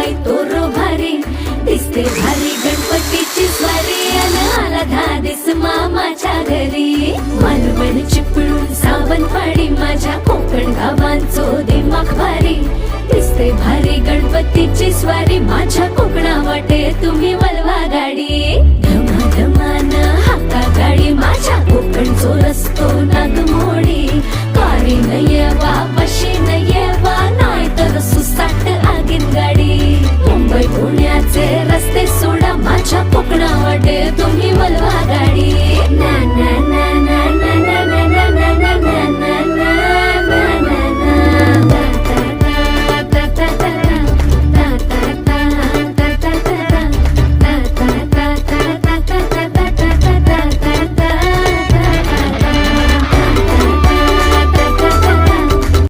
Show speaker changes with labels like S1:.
S1: बाई तोरो भारी दिसते भारी गणपतीची स्वारी आला धादिस मामाच्या घरी मालवण चिपळूण सावंतवाडी माझ्या कोकण गावांचो दिमाग भारी दिसते भारी गणपतीची स्वारी माझ्या कोकणा वाटे तुम्ही वलवा गाडी धमाधमान हाका गाडी माझ्या कोकणचो रस्तो